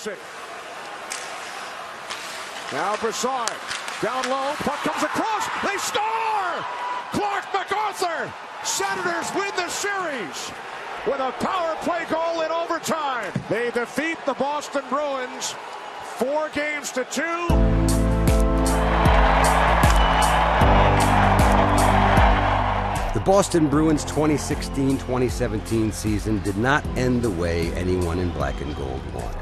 City. Now Brassard, down low, puck comes across, they score! Clark MacArthur! Senators win the series with a power play goal in overtime. They defeat the Boston Bruins 4-2. The Boston Bruins 2016-2017 season did not end the way anyone in black and gold wanted.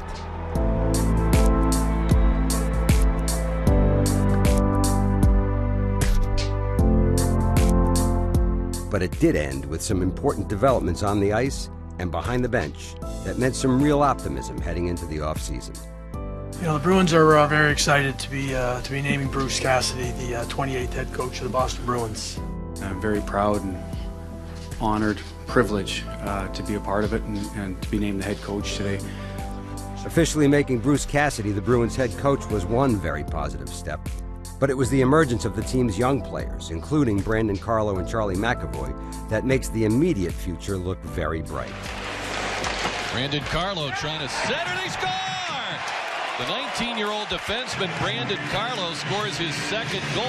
But it did end with some important developments on the ice and behind the bench that meant some real optimism heading into the offseason. You know, the Bruins are very excited to be naming Bruce Cassidy the 28th head coach of the Boston Bruins. I'm very proud and honored, privileged to be a part of it and to be named the head coach today. Officially making Bruce Cassidy the Bruins head coach was one very positive step. But it was the emergence of the team's young players, including Brandon Carlo and Charlie McAvoy, that makes the immediate future look very bright. Brandon Carlo trying to set it, they score! The 19-year-old defenseman Brandon Carlo scores his second goal.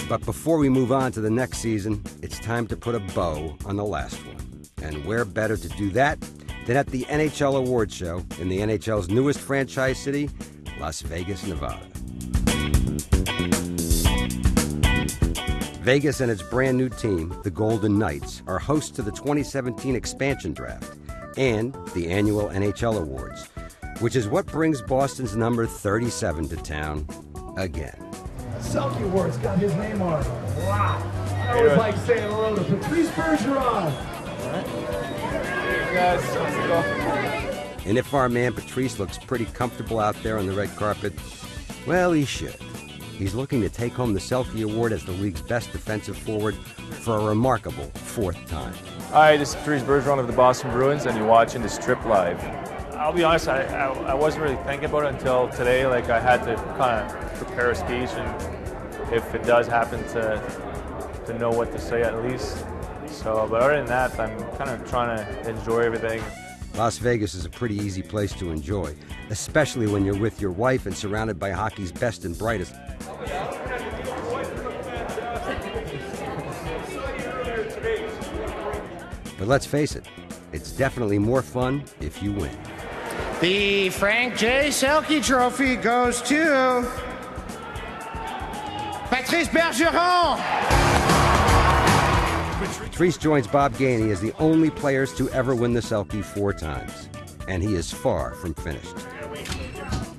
But before we move on to the next season, it's time to put a bow on the last one. And where better to do that than at the NHL Awards Show in the NHL's newest franchise city, Las Vegas, Nevada. Vegas and its brand new team, the Golden Knights, are hosts to the 2017 expansion draft and the annual NHL Awards, which is what brings Boston's number 37 to town again. Selkie Awards got his name on it. Wow. I always like saying hello to Patrice Bergeron. Guys, and if our man Patrice looks pretty comfortable out there on the red carpet, well, he should. He's looking to take home the Selkie Award as the league's best defensive forward for a remarkable fourth time. Hi, this is Patrice Bergeron of the Boston Bruins, and you're watching this trip live. I'll be honest, I wasn't really thinking about it until today. Like, I had to kind of prepare a speech, and if it does happen to know what to say at least. So, but other than that, I'm kind of trying to enjoy everything. Las Vegas is a pretty easy place to enjoy, especially when you're with your wife and surrounded by hockey's best and brightest. But let's face it, it's definitely more fun if you win. The Frank J. Selke Trophy goes to Patrice Bergeron. Patrice joins Bob Gainey as the only players to ever win the Selke 4 times, and he is far from finished.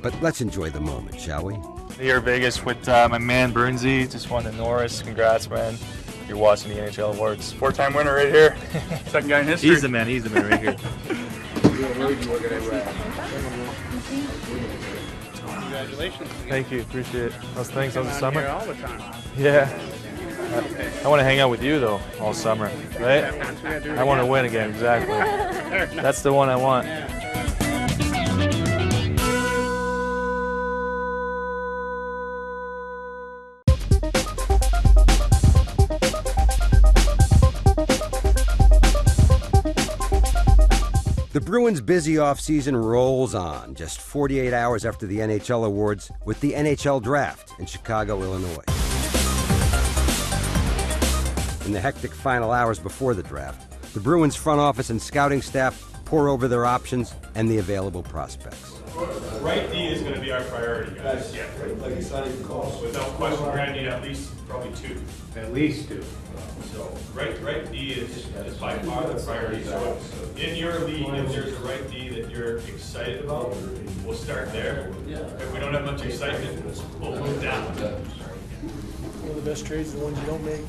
But let's enjoy the moment, shall we? Here in Vegas with my man Brunsy, just won the Norris. Congrats, man. You're watching the NHL Awards. 4-time winner right here. Second guy in history. He's the man right here. Congratulations. Thank you, appreciate it. Those things on the summer. Here all the time. Yeah. I want to hang out with you though all summer, right? I want to win again, exactly. That's the one I want. The Bruins' busy offseason rolls on just 48 hours after the NHL Awards with the NHL Draft in Chicago, Illinois. In the hectic final hours before the draft, the Bruins' front office and scouting staff pore over their options and the available prospects. Right D is going to be our priority, guys. Yeah. Like it's not even close. Without question, we're going to need at least probably 2. At least 2. So right D is by far the priority. So in your league, if there's a right D that you're excited about, we'll start there. If we don't have much excitement, we'll move down. One of the best trades are the ones you don't make.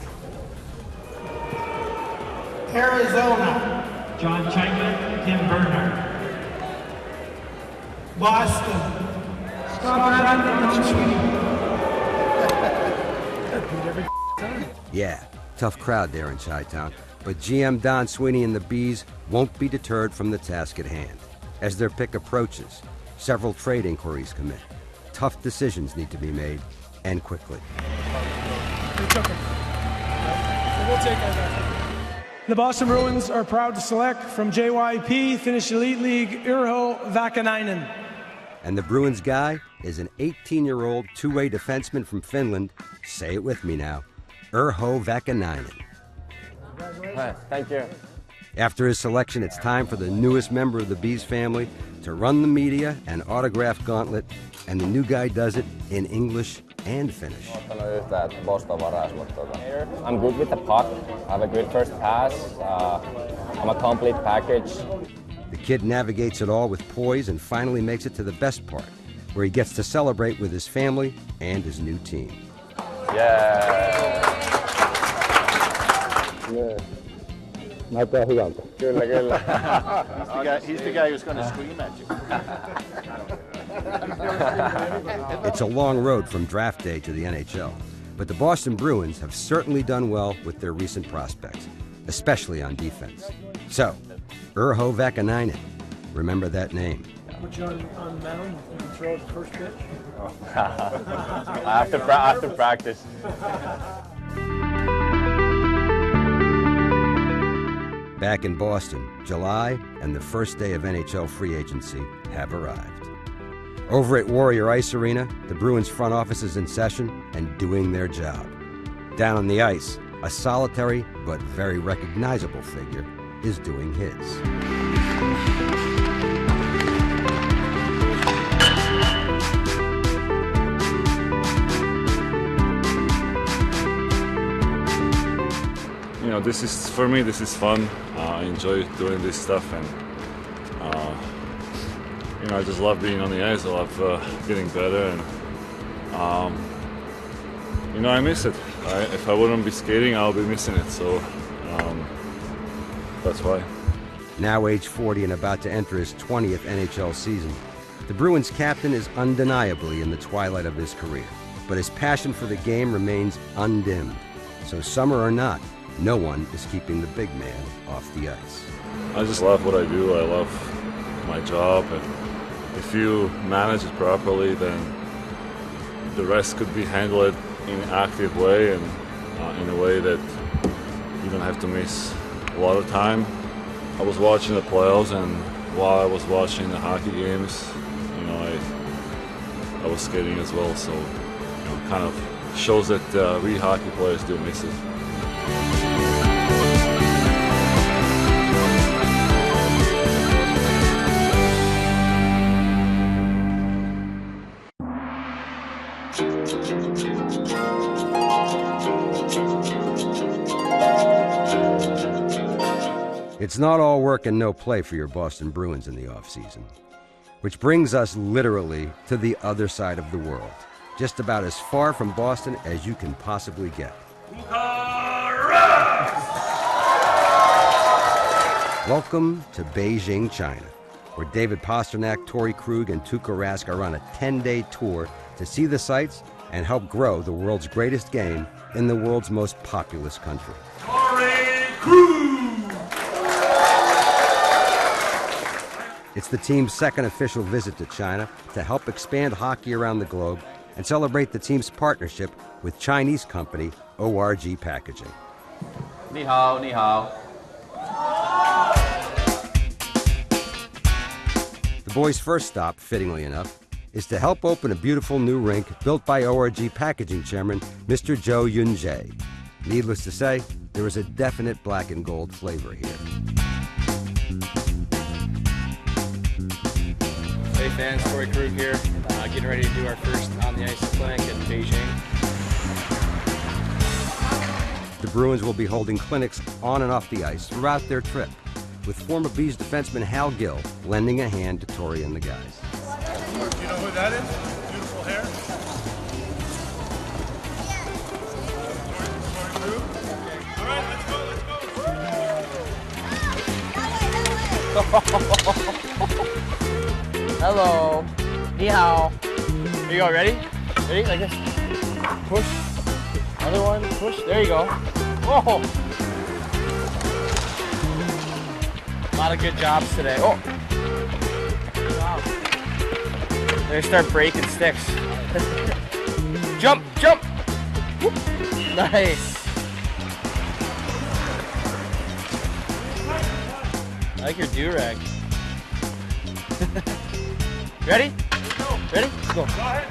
Arizona, John Chapman, Tim Bernard. Boston, Yeah, tough crowd there in Chi-Town, but GM Don Sweeney and the Bees won't be deterred from the task at hand. As their pick approaches, several trade inquiries come in. Tough decisions need to be made, and quickly. The Boston Bruins are proud to select from JYP Finnish Elite League Urho Vakanainen. And the Bruins guy is an 18-year-old two-way defenseman from Finland. Say it with me now. Urho Vakanainen. Thank you. After his selection, it's time for the newest member of the Bees family to run the media and autograph gauntlet, and the new guy does it in English and Finnish. I'm good with the puck. I have a good first pass. I'm a complete package. The kid navigates it all with poise and finally makes it to the best part, where he gets to celebrate with his family and his new team. Yeah. Näyttää hyvältä. Kyllä, kyllä. He's the guy who's going to scream at you. It's a long road from draft day to the NHL, but the Boston Bruins have certainly done well with their recent prospects, especially on defense. So, Urho Vakanainen, remember that name. Put you on the mound and throw it first pitch. After practice. Back in Boston, July and the first day of NHL free agency have arrived. Over at Warrior Ice Arena, the Bruins front office is in session and doing their job. Down on the ice, a solitary but very recognizable figure is doing his. You know, this is, for me, this is fun. I enjoy doing this stuff, and you know, I just love being on the ice. I love getting better, and you know, I miss it. If I wouldn't be skating, I'll be missing it. So that's why. Now age 40 and about to enter his 20th NHL season, the Bruins captain is undeniably in the twilight of his career, but his passion for the game remains undimmed. So summer or not, no one is keeping the big man off the ice. I just love what I do. I love my job, and if you manage it properly, then the rest could be handled in an active way and in a way that you don't have to miss a lot of time. I was watching the playoffs, and while I was watching the hockey games, you know, I was skating as well. So, you know, kind of shows that we hockey players do miss it. It's not all work and no play for your Boston Bruins in the offseason. Which brings us literally to the other side of the world, just about as far from Boston as you can possibly get. Welcome to Beijing, China, where David Pastrnak, Torey Krug, and Tuukka Rask are on a 10-day tour to see the sights and help grow the world's greatest game in the world's most populous country. Torey Krug! It's the team's second official visit to China to help expand hockey around the globe and celebrate the team's partnership with Chinese company ORG Packaging. Ni hao, ni hao. The boys' first stop, fittingly enough, is to help open a beautiful new rink built by ORG Packaging chairman Mr. Zhou Yunjie. Needless to say, there is a definite black and gold flavor here. Hey fans, Torey Krug here, getting ready to do our first on-the-ice clinic in Beijing. The Bruins will be holding clinics on and off the ice throughout their trip, with former Bees defenseman Hal Gill lending a hand to Torey and the guys. Do you know who that is? Beautiful hair. Torey Krug. All right, let's go. Hello. Ni hao. Here you go, ready? Ready? Like this. Push. Other one, push. There you go. Whoa. A lot of good jobs today. Oh. Wow. They're gonna start breaking sticks. Jump, jump. Whoop. Nice. I like your do-rag. Ready? Ready? Let's go. Go ahead.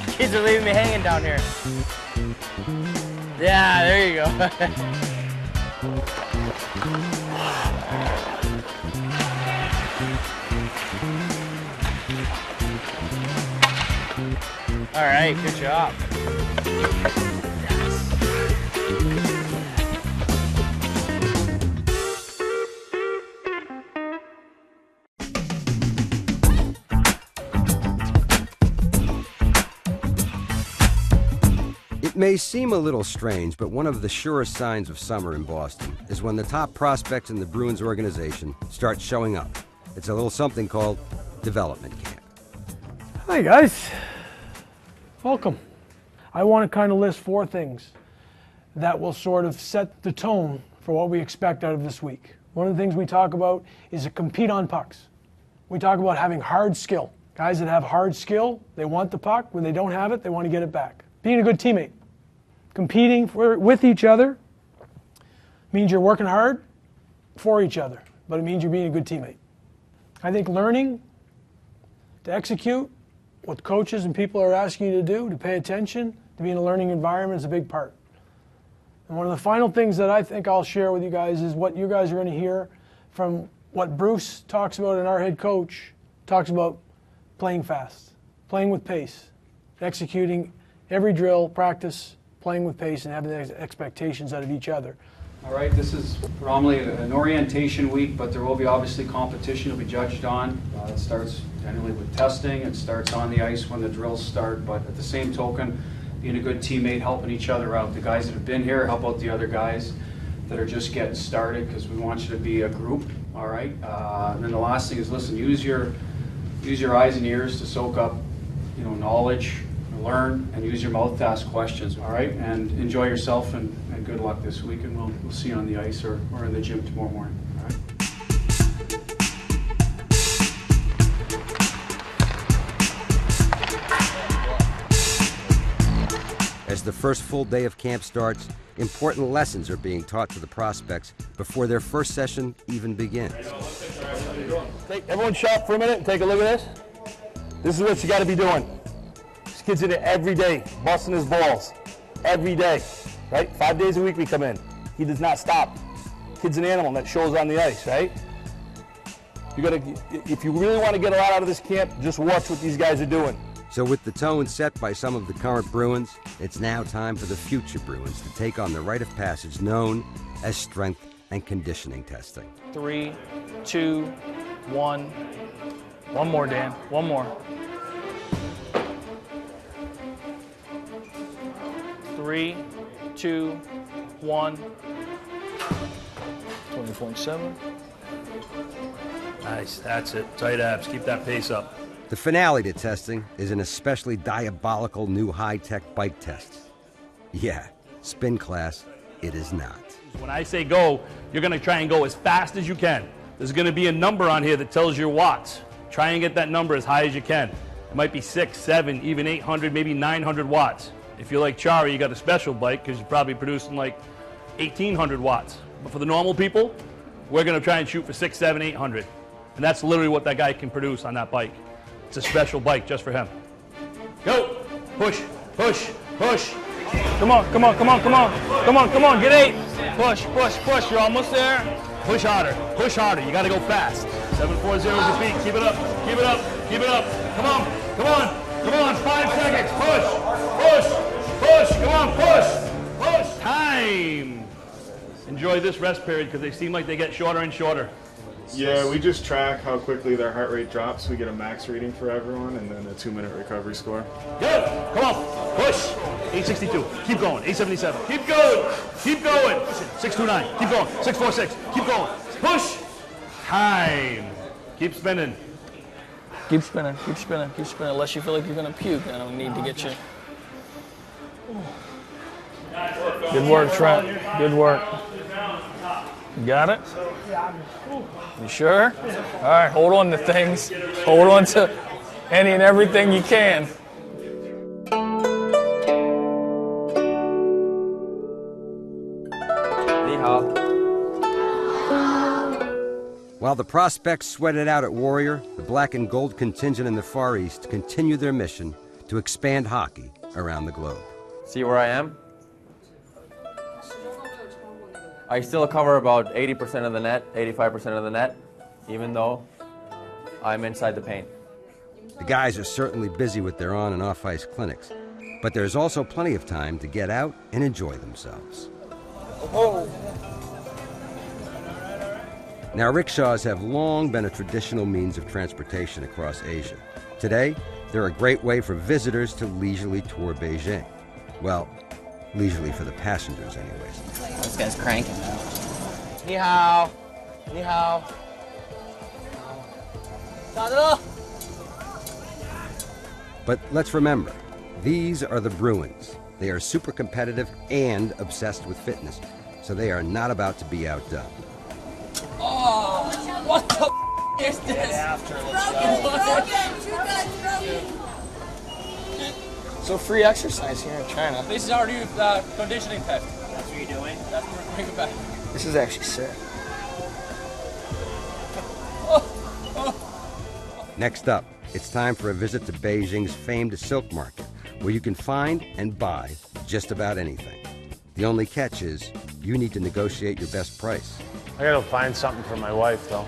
Kids are leaving me hanging down here. Yeah, there you go. All right, good job. It may seem a little strange, but one of the surest signs of summer in Boston is when the top prospects in the Bruins organization start showing up. It's a little something called development camp. Hi guys, welcome. I want to kind of list 4 things that will sort of set the tone for what we expect out of this week. One of the things we talk about is to compete on pucks. We talk about having hard skill. Guys that have hard skill, they want the puck. When they don't have it, they want to get it back. Being a good teammate. Competing with each other means you're working hard for each other, but it means you're being a good teammate. I think learning to execute what coaches and people are asking you to do, to pay attention, to be in a learning environment is a big part. And one of the final things that I think I'll share with you guys is what you guys are going to hear from what Bruce talks about and our head coach talks about: playing fast, playing with pace, executing every drill, practice, playing with pace, and having the expectations out of each other. All right, this is predominantly an orientation week, but there will be obviously competition to be judged on. It starts generally with testing. It starts on the ice when the drills start, but at the same token, being a good teammate, helping each other out. The guys that have been here, help out the other guys that are just getting started, because we want you to be a group, all right? And then the last thing is, listen, use your eyes and ears to soak up, knowledge, learn, and use your mouth to ask questions, all right? And enjoy yourself, and good luck this week, and we'll see you on the ice or in the gym tomorrow morning, all right? As the first full day of camp starts, important lessons are being taught to the prospects before their first session even begins. Everyone shut for a minute and take a look at this. This is what you got to be doing. This kid's in it every day, busting his balls. Every day, right? 5 days a week we come in. He does not stop. Kid's an animal, and that shows on the ice, right? If you really want to get a lot out of this camp, just watch what these guys are doing. So with the tone set by some of the current Bruins, it's now time for the future Bruins to take on the rite of passage known as strength and conditioning testing. 3, 2, 1. One more, Dan. One more. 3, 2, 1. 20.7. Nice, that's it. Tight abs, keep that pace up. The finale to testing is an especially diabolical new high-tech bike test. Yeah, spin class, it is not. When I say go, you're going to try and go as fast as you can. There's going to be a number on here that tells your watts. Try and get that number as high as you can. It might be 6, 7, even 800, maybe 900 watts. If you're like Chari, you got a special bike because you're probably producing like 1,800 watts. But for the normal people, we're going to try and shoot for 6, 7, 800. And that's literally what that guy can produce on that bike. It's a special bike just for him. Go! Push, push, push. Come on, come on, come on, come on. Come on, come on, get 8. Push, push, push. You're almost there. Push harder, push harder. You got to go fast. 740 is your feet. Keep it up, keep it up, keep it up. Come on, come on, come on. 5 seconds. Push, push, push. Come on, push, push. Time. Enjoy this rest period because they seem like they get shorter and shorter. Yeah, we just track how quickly their heart rate drops. We get a max reading for everyone and then a 2-minute recovery score. Good. Come on. Push. 862. Keep going. 877. Keep going. Keep going. 629. Keep going. 646. Keep going. Push. Time. Keep spinning. Keep spinning, keep spinning, keep spinning. Unless you feel like you're going to puke, I don't need to get you. Good work, Trent. Good work. You got it? You sure? All right, hold on to things. Hold on to any and everything you can. While the prospects sweat it out at Warrior, the black and gold contingent in the Far East continue their mission to expand hockey around the globe. See where I am? I still cover about 80% of the net, 85% of the net, even though I'm inside the paint. The guys are certainly busy with their on and off ice clinics, but there's also plenty of time to get out and enjoy themselves. Oh. Now, rickshaws have long been a traditional means of transportation across Asia. Today, they're a great way for visitors to leisurely tour Beijing. Well, leisurely for the passengers, anyways. This guy's cranking now. Ni hao. Ni hao. But let's remember, these are the Bruins. They are super competitive and obsessed with fitness, so they are not about to be outdone. Oh, what the is this? Get after, So free exercise here in China. This is our new conditioning test. That's what you're doing? That's what we're going back. This is actually sick. Next up, it's time for a visit to Beijing's famed silk market, where you can find and buy just about anything. The only catch is you need to negotiate your best price. I gotta find something for my wife, though.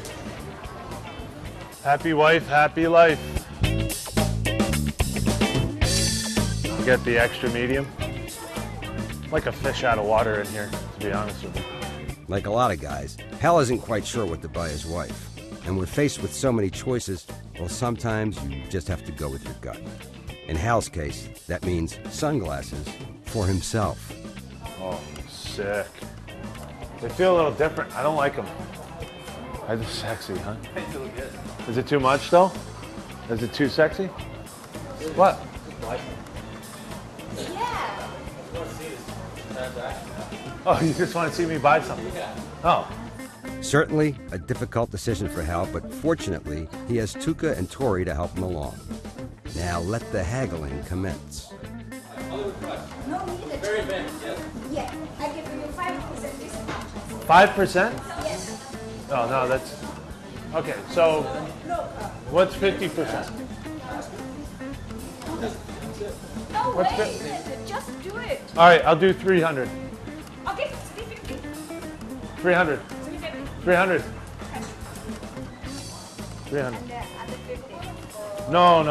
Happy wife, happy life. Get the extra medium. Like a fish out of water in here, to be honest with you. Like a lot of guys, Hal isn't quite sure what to buy his wife. And when faced with so many choices, well, sometimes you just have to go with your gut. In Hal's case, that means sunglasses for himself. Oh, sick. They feel a little different. I don't like them. They're sexy, huh? They feel good. Is it too much, though? Is it too sexy? What? Yeah. Oh, you just want to see me buy something? Oh. Certainly a difficult decision for Hal, but fortunately, he has Tuukka and Torey to help him along. Now let the haggling commence. No, very bad, yes. Yeah, I give you 5% discount. 5%? Yes. Oh, no, that's... Okay, so what's 50%? No What's way, just do it. All right, I'll do 300. Okay, 350. 300. 350. 300. 300. And the 50. No.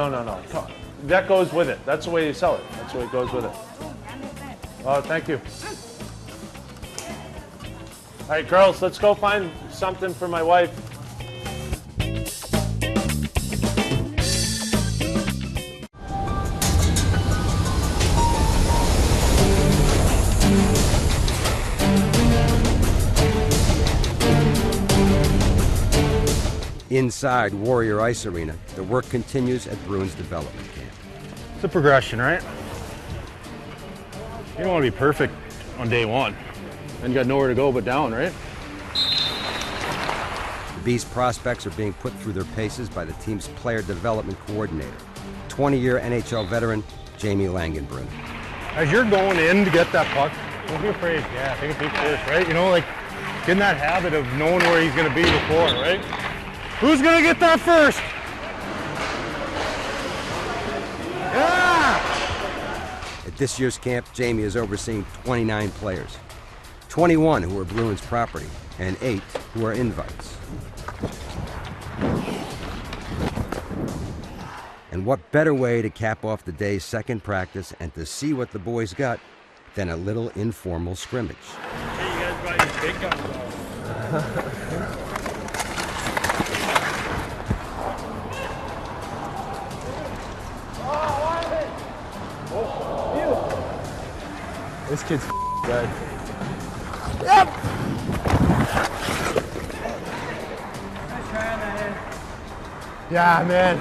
That goes with it. That's the way you sell it. That's the way it goes with it. Oh, thank you. All right, girls, let's go find something for my wife. Inside Warrior Ice Arena, the work continues at Bruins development camp. It's a progression, right? You don't want to be perfect on day one. Then you got nowhere to go but down, right? The Bees prospects are being put through their paces by the team's player development coordinator, 20-year NHL veteran Jamie Langenbrun. As you're going in to get that puck, don't be afraid. Yeah, take a peek first, right? You know, like, get in that habit of knowing where he's going to be before, right? Who's going to get that first? Yeah! At this year's camp, Jamie is overseeing 29 players, 21 who are Bruins property, and 8 who are invites. And what better way to cap off the day's second practice and to see what the boys got than a little informal scrimmage. Hey, you guys brought your big guns off. This kid's dead. Yep. Yeah, man.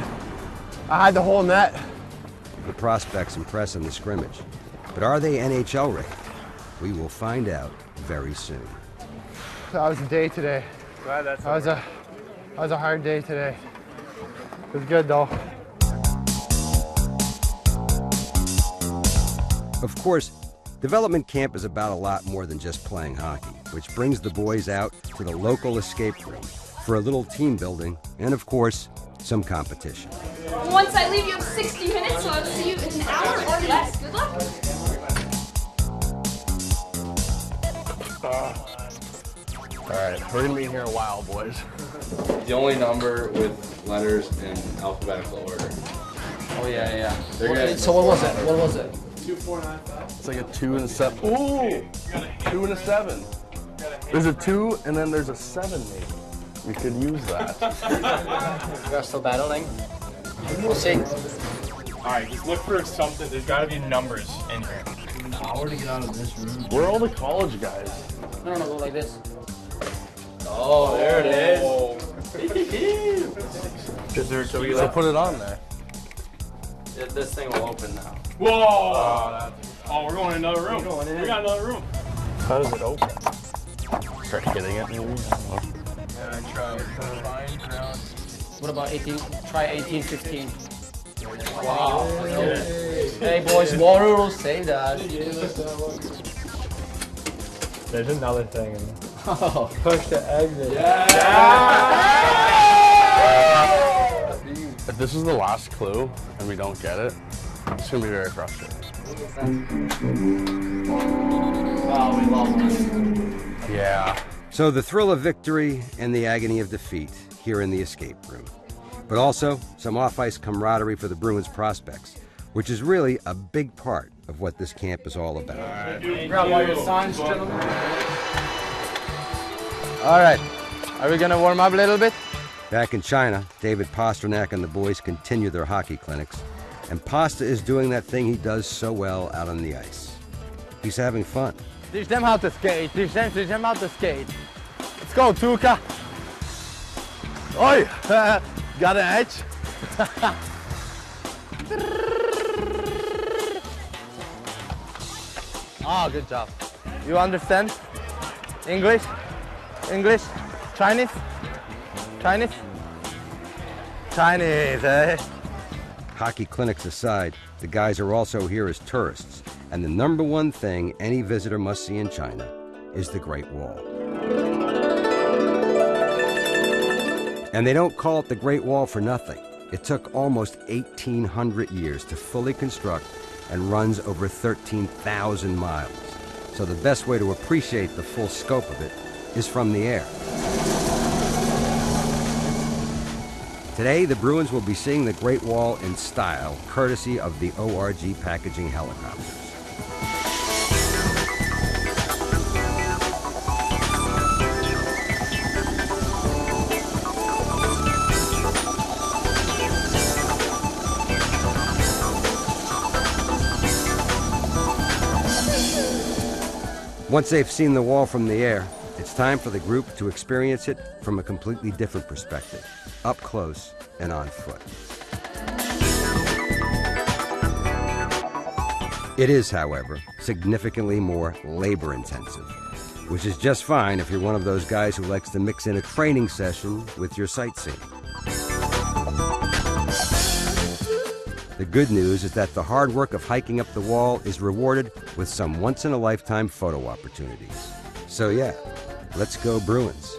I had the whole net. The prospects impress in the scrimmage. But are they NHL ready? We will find out very soon. That was a day today. Glad that's that was a hard day today. It was good though. Of course, development camp is about a lot more than just playing hockey, which brings the boys out to the local escape room, for a little team building, and of course, some competition. Once I leave, you have 60 minutes, so I'll see you in an hour or less. Good luck. All right, we're gonna be here a while, boys. The only number with letters in alphabetical order. Oh yeah. So what was it? What was it? 2495. It's like a 2 and a 7. Ooh, 2 and a 7. There's a 2 and then there's a 7 maybe. We could use that. You guys still battling? We'll see. All right, just look for something. There's got to be numbers in here. Where to get out of this room? We're all the college guys. No, go like this. Oh, there it is. So put it on there. This thing will open now. Whoa! Oh, we're going in another room. We got another room. How does it open? Start hitting it, maybe? What about 18? Try 1815. Wow. Hey boys, more rules. Save that. There's another thing. Oh. Push the exit. If this is the last clue and we don't get it, it's going to be very frustrating. Oh, we lost. Yeah. So the thrill of victory and the agony of defeat here in the escape room. But also some off-ice camaraderie for the Bruins prospects, which is really a big part of what this camp is all about. Grab all your signs, gentlemen. All right, are we gonna warm up a little bit? Back in China, David Pastrnak and the boys continue their hockey clinics, and Pasta is doing that thing he does so well out on the ice. He's having fun. Teach them how to skate. Teach them how to skate. Let's go, Tuukka. Oi! Got an edge? Oh, good job. You understand? English? English? Chinese? Chinese? Chinese, eh? Hockey clinics aside, the guys are also here as tourists, and the number one thing any visitor must see in China is the Great Wall. And they don't call it the Great Wall for nothing. It took almost 1,800 years to fully construct and runs over 13,000 miles. So the best way to appreciate the full scope of it is from the air. Today, the Bruins will be seeing the Great Wall in style, courtesy of the ORG packaging helicopters. Once they've seen the wall from the air, it's time for the group to experience it from a completely different perspective, up close and on foot. It is, however, significantly more labor-intensive, which is just fine if you're one of those guys who likes to mix in a training session with your sightseeing. The good news is that the hard work of hiking up the wall is rewarded with some once-in-a-lifetime photo opportunities. So yeah, let's go Bruins.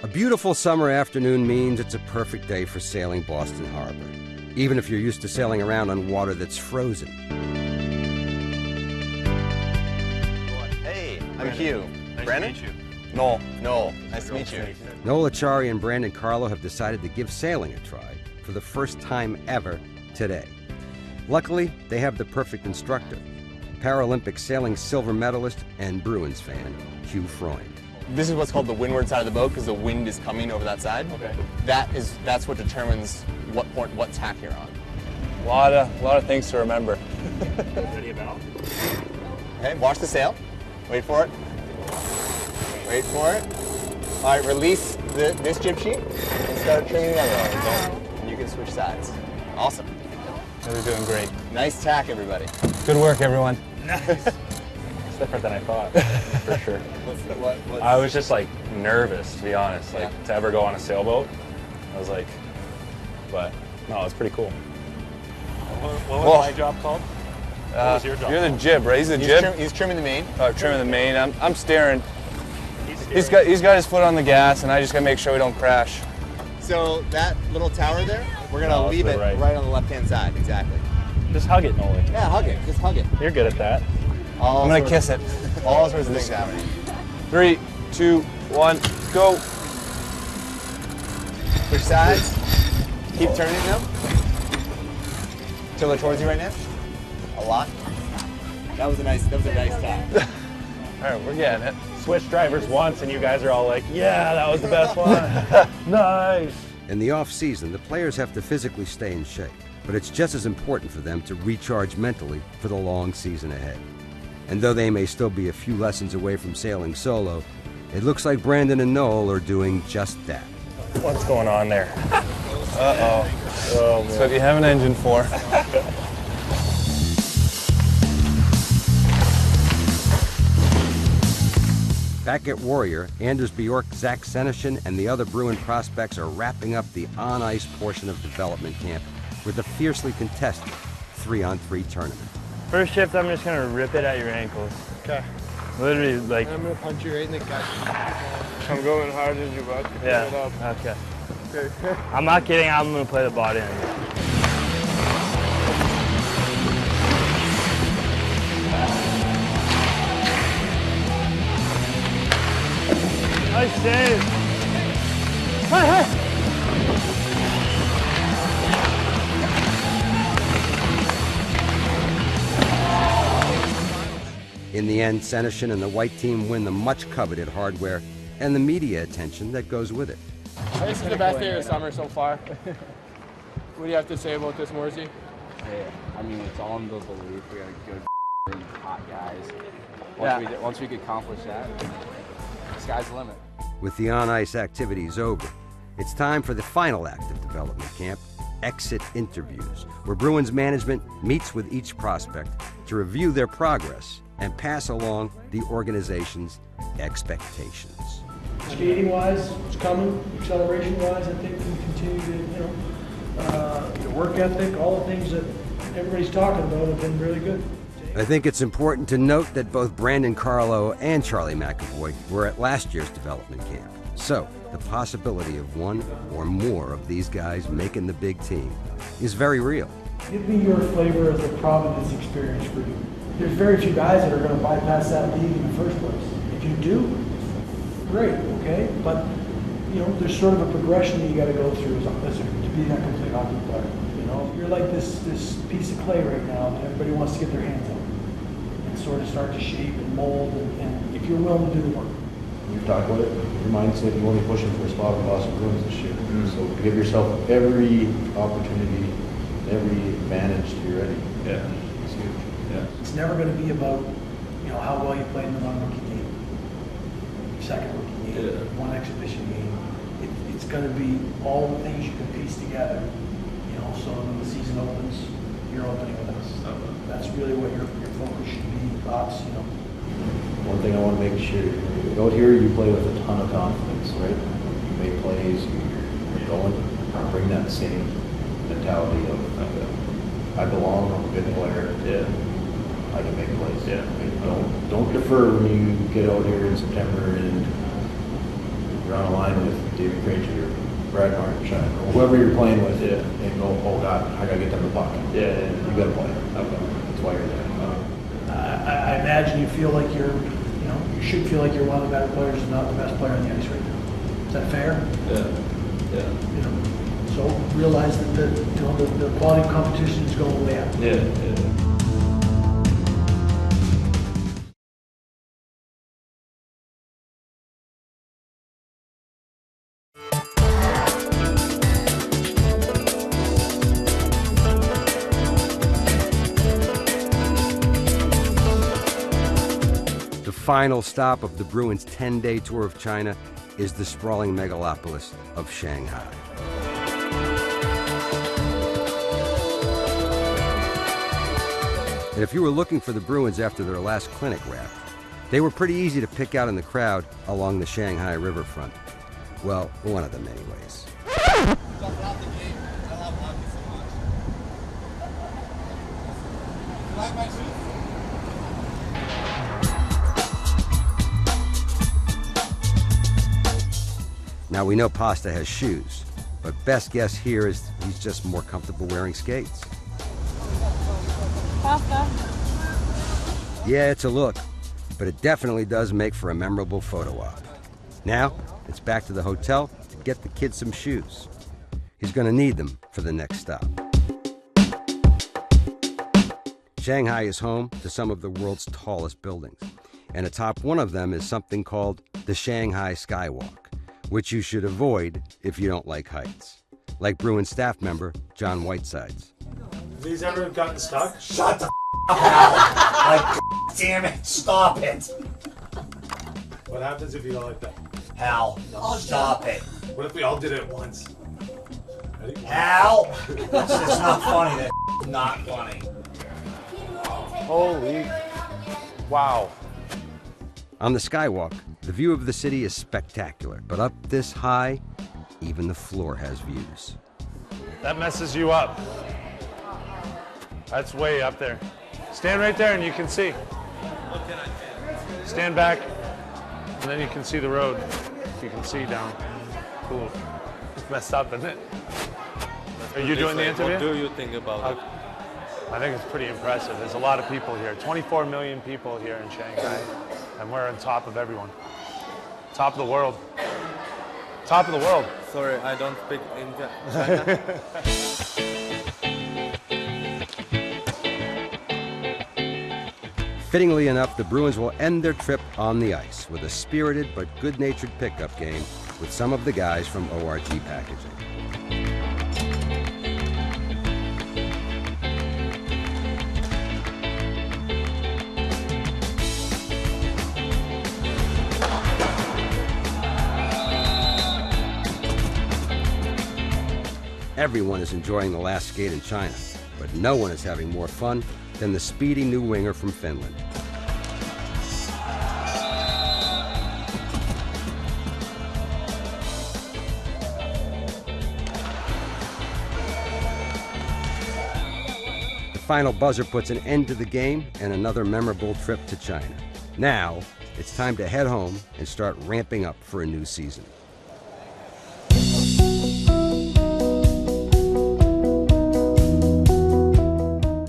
A beautiful summer afternoon means it's a perfect day for sailing Boston Harbor, even if you're used to sailing around on water that's frozen. Hey, I'm Hugh. Nice Brandon? to meet you. Noel. Noel. Nice to meet you. Noel Acciari and Brandon Carlo have decided to give sailing a try for the first time ever today. Luckily, they have the perfect instructor, Paralympic sailing silver medalist and Bruins fan, Hugh Freund. This is what's called the windward side of the boat because the wind is coming over that side. Okay. That's what determines what tack you're on. A lot of things to remember. Ready about? Okay, watch the sail. Wait for it. Wait for it. All right, release this jib sheet and start trimming the other one. Okay? And you can switch sides. Awesome. You're doing great. Nice tack, everybody. Good work, everyone. Nice. different than I thought, for sure. I was just like nervous, to be honest, like to ever go on a sailboat. I was like, but no, it's pretty cool. What was my job called? What was your job? You're the jib, right? He's the jib. He's trimming the main. Oh, trimming the main. I'm steering. He's got his foot on the gas, and I just gotta make sure we don't crash. So that little tower there, we're gonna leave it right on the left-hand side, exactly. Just hug it, Noel. Yeah, hug it. Just hug it. You're good at that. I'm gonna kiss it. All sorts of things happening. 3, 2, 1, go. Switch sides. Keep turning them. Till they're towards you right now. A lot. That was a nice tap. All right, we're getting it. Switch drivers once, and you guys are all like, "Yeah, that was the best one." Nice. In the off-season, the players have to physically stay in shape, but it's just as important for them to recharge mentally for the long season ahead. And though they may still be a few lessons away from sailing solo, it looks like Brandon and Noel are doing just that. What's going on there? Uh-oh. Oh, man. That's what you have an engine for. Back at Warrior, Anders Bjork, Zach Senyshyn, and the other Bruin prospects are wrapping up the on-ice portion of development camp with a fiercely contested 3-on-3 tournament. First shift, I'm just gonna rip it at your ankles. Okay. Literally, like. I'm gonna punch you right in the gut. I'm going hard as you butt. Yeah. Okay. Okay. I'm not kidding. I'm gonna play the body end. Nice save. Hey, hey. In the end, Senyshyn and the white team win the much-coveted hardware and the media attention that goes with it. This is the best day of the summer so far. What do you have to say about this, Morsey? Hey, I mean, it's all in the belief. We got good, hot guys. Once we could accomplish that, the sky's the limit. With the on-ice activities over, it's time for the final act of development camp, exit interviews, where Bruins management meets with each prospect to review their progress and pass along the organization's expectations. Skating-wise, it's coming. Acceleration-wise, I think we continue to, the work ethic, all the things that everybody's talking about have been really good. I think it's important to note that both Brandon Carlo and Charlie McAvoy were at last year's development camp. So, the possibility of one or more of these guys making the big team is very real. Give me your flavor of the Providence experience for you. There's very few guys that are going to bypass that league in the first place. If you do, great, okay? But, there's sort of a progression that you got to go through to be that complete hockey player. You're like this piece of clay right now that everybody wants to get their hands on and sort of start to shape and mold, and if you're willing to do the work. You've talked about it, your mindset, you want to be pushing for a spot in Boston Bruins this year. So give yourself every opportunity, every advantage to be ready. Yeah. It's huge. Yeah. It's never going to be about, how well you played in the one rookie game, second rookie game, one exhibition game. It's going to be all the things you can piece together. So when the season opens, you're opening with us. That's really what your focus should be. Thoughts, One thing I want to make sure, out here you play with a ton of confidence, right? You make plays, you're going, bring that same mentality of, I belong, I'm a good player, I can make plays. Yeah. Right? Don't defer when you get out here in September and you're on a line with David Krejci or Brad Marchand or whoever you're playing with, and go, oh God, I gotta get them the puck. You gotta play. That's why you're there. I imagine you feel like you should feel like you're one of the better players, and not the best player on the ice right now. Is that fair? Yeah. So realize that the quality of competition is going way up. Yeah. The final stop of the Bruins' 10-day tour of China is the sprawling megalopolis of Shanghai. And if you were looking for the Bruins after their last clinic wrap, They were pretty easy to pick out in the crowd along the Shanghai riverfront. Well, one of them anyways. Now we know Pasta has shoes, but best guess here is he's just more comfortable wearing skates. Pasta. Yeah, it's a look, but it definitely does make for a memorable photo op. Now, it's back to the hotel to get the kid some shoes. He's going to need them for the next stop. Shanghai is home to some of the world's tallest buildings, and atop one of them is something called the Shanghai Skywalk, which you should avoid if you don't like heights. Like Bruins staff member John Whitesides. Have these ever gotten stuck? Shut the up, Al. Like, damn it, stop it. What happens if you don't like that? Hal, stop it. What if we all did it at once? Ready? Hal! It's not funny. That's not funny. Holy. Wow. On the skywalk, the view of the city is spectacular, but up this high, even the floor has views. That messes you up. That's way up there. Stand right there and you can see. Stand back, and then you can see the road. You can see down. Cool. It's messed up, isn't it? Are you doing the interview? What do you think about it? I think it's pretty impressive. There's a lot of people here. 24 million people here in Shanghai, and we're on top of everyone. Top of the world. Top of the world. Sorry, I don't speak in China. Fittingly enough, the Bruins will end their trip on the ice with a spirited but good-natured pickup game with some of the guys from ORG Packaging. Everyone is enjoying the last skate in China, but no one is having more fun than the speedy new winger from Finland. The final buzzer puts an end to the game and another memorable trip to China. Now, it's time to head home and start ramping up for a new season.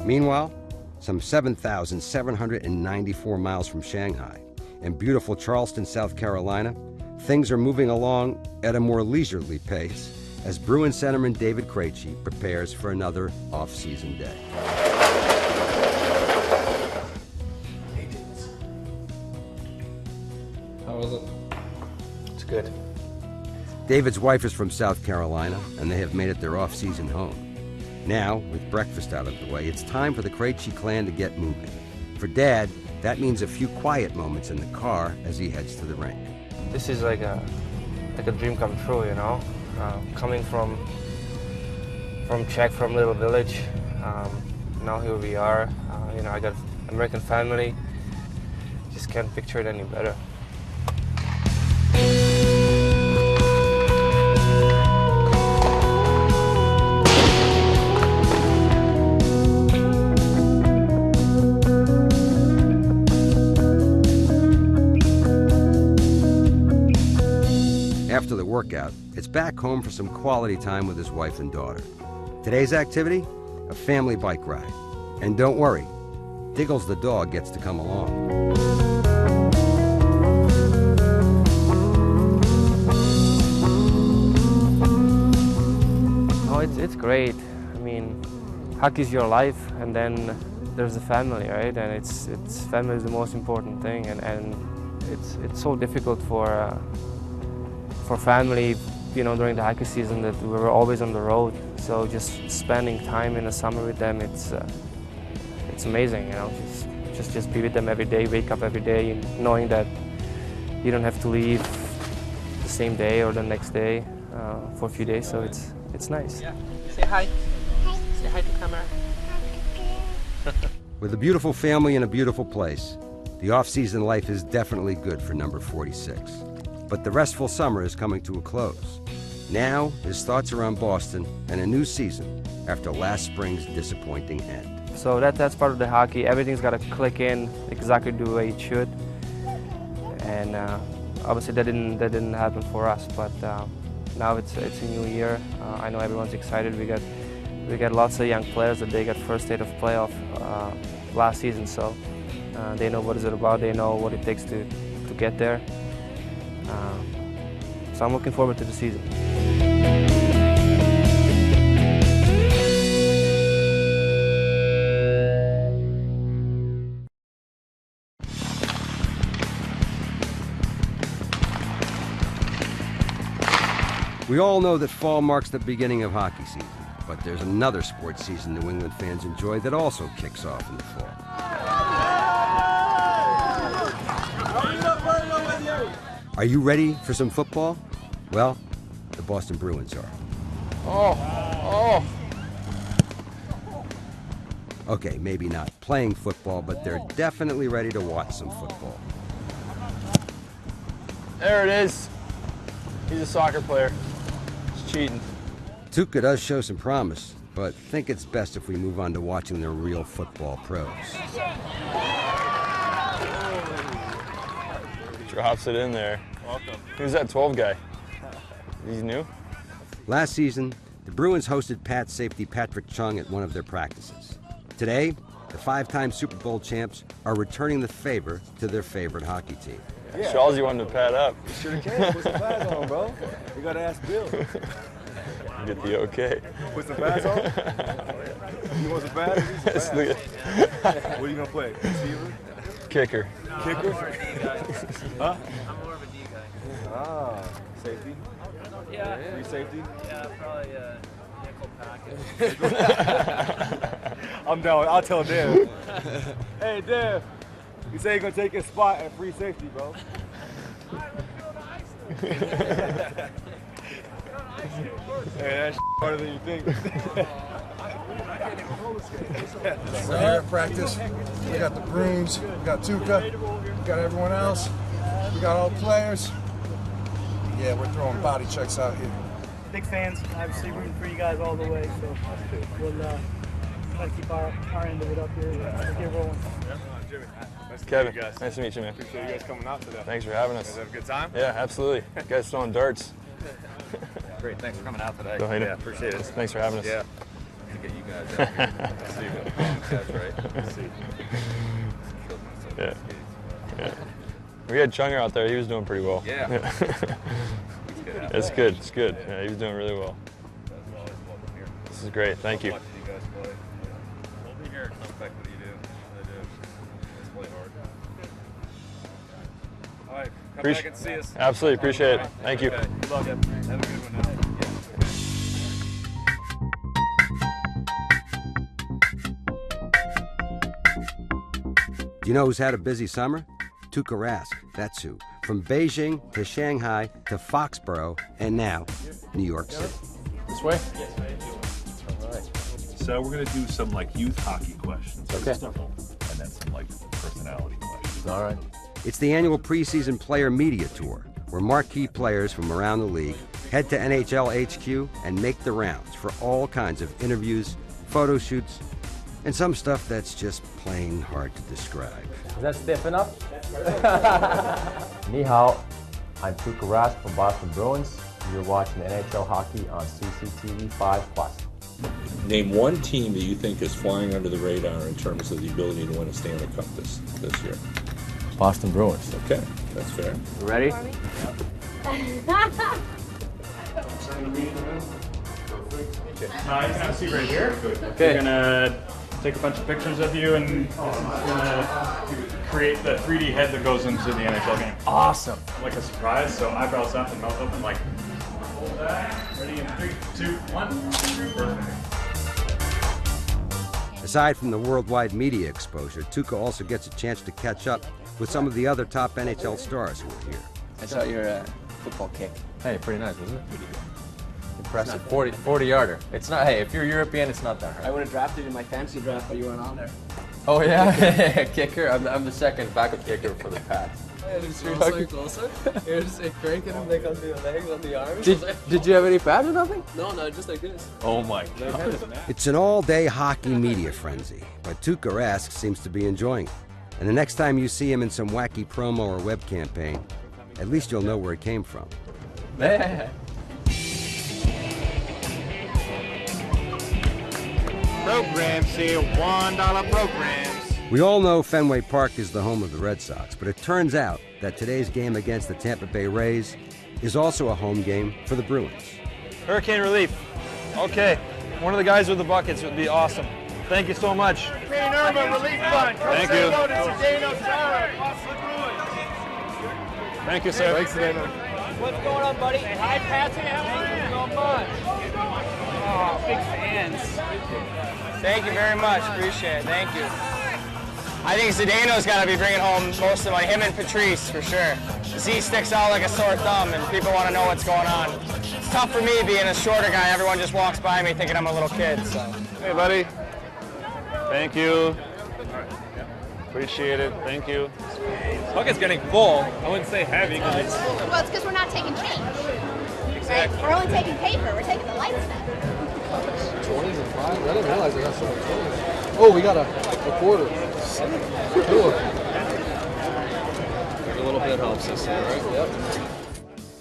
Meanwhile, some 7,794 miles from Shanghai, in beautiful Charleston, South Carolina, things are moving along at a more leisurely pace as Bruins centerman David Krejci prepares for another off-season day. How was it? It's good. David's wife is from South Carolina, and they have made it their off-season home. Now, with breakfast out of the way, it's time for the Krejci clan to get moving. For Dad, that means a few quiet moments in the car as he heads to the rink. This is like a dream come true, you know. Coming from Czech, from little village. Now here we are. You know, I got American family. Just can't picture it any better. After the workout, it's back home for some quality time with his wife and daughter. Today's activity? A family bike ride. And don't worry, Diggles the dog gets to come along. Oh, it's great. I mean, hockey's your life, and then there's the family, right? And it's family is the most important thing, and it's so difficult for family, you know, during the hockey season that we were always on the road. So just spending time in the summer with them, it's amazing, you know. Just be with them every day, wake up every day, and knowing that you don't have to leave the same day or the next day for a few days. So it's nice. Yeah. Say hi. Say hi to camera. With a beautiful family in a beautiful place, The off-season life is definitely good for number 46. But the restful summer is coming to a close. Now, his thoughts are on Boston and a new season after last spring's disappointing end. So that's part of the hockey. Everything's got to click in exactly the way it should. And obviously that didn't happen for us. But now it's a new year. I know everyone's excited. We got lots of young players that they got first state of playoff last season. So they know what it's about. They know what it takes to get there. So I'm looking forward to the season. We all know that fall marks the beginning of hockey season, but there's another sports season New England fans enjoy that also kicks off in the fall. Are you ready for some football? Well, the Boston Bruins are. Oh. Okay, maybe not playing football, but they're definitely ready to watch some football. There it is. He's a soccer player. He's cheating. Tuukka does show some promise, but think it's best if we move on to watching the real football pros. Drops it in there. Welcome. Who's that 12 guy? He's new? Last season, the Bruins hosted Pat safety Patrick Chung at one of their practices. Today, the 5-time Super Bowl champs are returning the favor to their favorite hockey team. Yeah. Shawsy wanted to pad up. You sure can. Put some pads on, bro. You gotta ask Bill. Get the okay. Put some pads on? You want some pads? Some pads. What are you gonna play? Receiver? Kicker. Kicker? Huh? I'm more of a D guy. Ah, safety? Yeah. Free safety? Yeah, probably nickel package. I'm down. I'll tell Dev. Hey, Dev. You say you're gonna take his spot at free safety, bro. Hey, that's harder than you think. We're here at practice. We got the Bruins, we got Tuukka, we got everyone else, we got all the players. Yeah, we're throwing body checks out here. Big fans, obviously rooting for you guys all the way, so we'll try to keep our end of it up here. We'll get rolling. Jimmy, nice Kevin, to meet you guys. nice to meet you, man. Appreciate you guys coming out today. Thanks for having us. You guys have a good time? Yeah, absolutely. You guys throwing darts. Great, thanks for coming out today. Go ahead. Yeah, appreciate it. Thanks for having us. Yeah. To get you guys out here. See you that's right. See. Yeah. Yeah. We had Chunger out there. He was doing pretty well. Yeah. It's good. It's good. Yeah, he was doing really well. This is great. Thank you. We'll be here. Respect what you do. I do. It's play hard. All right, come back and see us. Absolutely. Appreciate it. Thank you. Okay. Good luck. Have a good one now. Do you know who's had a busy summer? Tuukka Rask, that's who. From Beijing to Shanghai to Foxborough and now New York City. This way? All right. So we're going to do some like youth hockey questions. Okay. And then some like personality questions. All right. It's the annual preseason player media tour, where marquee players from around the league head to NHL HQ and make the rounds for all kinds of interviews, photo shoots, and some stuff that's just plain hard to describe. Is that stiff enough? Ni hao, I'm Tuukka Rask from Boston Bruins. You're watching NHL hockey on CCTV 5+. Name one team that you think is flying under the radar in terms of the ability to win a Stanley Cup this year. Boston Bruins. Okay, that's fair. You ready? You can have a seat right here. Okay. We're gonna take a bunch of pictures of you and gonna create the 3D head that goes into the NHL game. Awesome. Like a surprise. So eyebrows up and mouth open, like hold that. Ready in 3, 2, 1. Perfect. Aside from the worldwide media exposure, Tuukka also gets a chance to catch up with some of the other top NHL stars who are here. I saw your football kick. Hey, pretty nice, wasn't it? Impressive. 40-yarder. It's not, hey, if you're European, it's not that hard. I would have drafted in my fantasy draft, but you weren't on there. Oh yeah, kicker. I'm the second backup kicker for the Pats. Closer. You're just cranking them like on the legs, on the arms. Did you have any pads or nothing? No, just like this. Oh my God. It's an all-day hockey media frenzy, but Tuukka Rask seems to be enjoying it. And the next time you see him in some wacky promo or web campaign, at least you'll know where it came from. Programs here, $1 programs. We all know Fenway Park is the home of the Red Sox, but it turns out that today's game against the Tampa Bay Rays is also a home game for the Bruins. Hurricane relief. Okay, one of the guys with the buckets would be awesome. Thank you so much. Hurricane Irma relief fund. Thank you. Thank you, sir. Thanks, Dano. What's going on, buddy? Say hi, Patsy. Thank you so much. Oh, big fans. Thank you very much. Appreciate it. Thank you. I think Zdeno's got to be bringing home most of the money. Him and Patrice, for sure. Z sticks out like a sore thumb, and people want to know what's going on. It's tough for me being a shorter guy. Everyone just walks by me thinking I'm a little kid. So. Hey, buddy. Thank you. Appreciate it. Thank you. Bucket's getting full. I wouldn't say heavy because it's... Well, it's because we're not taking change. Exactly. Right? We're only taking paper. We're taking the lights now. 20s and 5s? I didn't realize I got so much 20s. Oh, we got a quarter. Cool. A little bit helps us, right? Yep.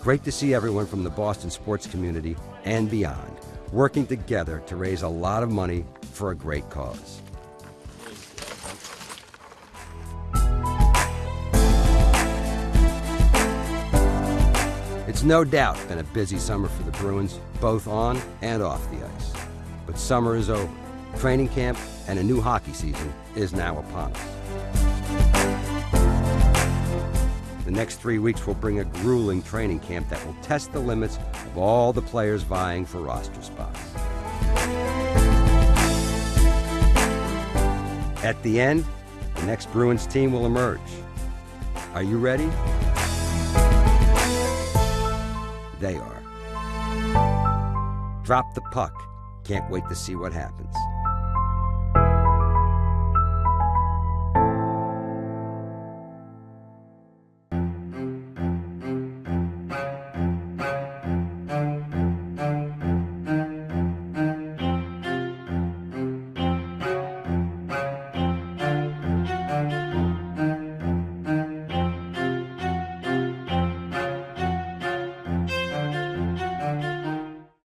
Great to see everyone from the Boston sports community and beyond working together to raise a lot of money for a great cause. It's no doubt been a busy summer for the Bruins, both on and off the ice. But summer is over. Training camp and a new hockey season is now upon us. The next 3 weeks will bring a grueling training camp that will test the limits of all the players vying for roster spots. At the end, the next Bruins team will emerge. Are you ready? They are. Drop the puck. Can't wait to see what happens.